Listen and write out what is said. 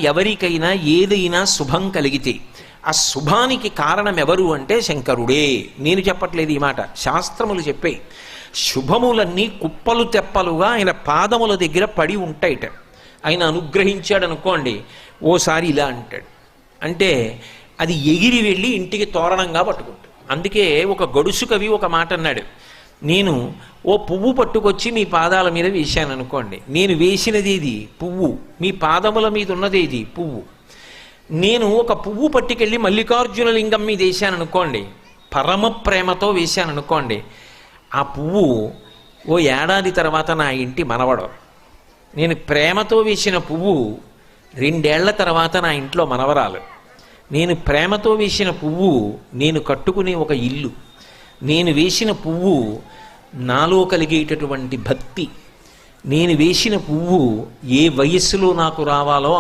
ఎవరికైనా ఏదైనా శుభం కలిగితే ఆ శుభానికి కారణం ఎవరు అంటే శంకరుడే. నేను చెప్పట్లేదు ఈ మాట, శాస్త్రములు చెప్పే. శుభములన్నీ కుప్పలు తెప్పలుగా ఆయన పాదముల దగ్గర పడి ఉంటాయిట. ఆయన అనుగ్రహించాడు అనుకోండి, ఓసారి ఇలా అంటాడు అంటే అది ఎగిరి వెళ్ళి ఇంటికి తోరణంగా పట్టుకుంటాడు. అందుకే ఒక గడుసు కవి ఒక మాట అన్నాడు, నేను ఓ పువ్వు పట్టుకొచ్చి మీ పాదాల మీద వేశాను అనుకోండి, నేను వేసినది ఇది పువ్వు, మీ పాదముల మీద ఉన్నది ఇది పువ్వు. నేను ఒక పువ్వు పట్టుకెళ్ళి మల్లికార్జున లింగం మీద వేశాను అనుకోండి, పరమ ప్రేమతో వేశాను అనుకోండి, ఆ పువ్వు ఓ ఏడాది తర్వాత నా ఇంటి మనవడు. నేను ప్రేమతో వేసిన పువ్వు 2 ఏళ్ల తర్వాత నా ఇంట్లో మనవరాలు. నేను ప్రేమతో వేసిన పువ్వు నేను కట్టుకునే ఒక ఇల్లు. నేను వేసిన పువ్వు నాలో కలిగేటటువంటి భక్తి. నేను వేసిన పువ్వు ఏ వయస్సులో నాకు రావాలో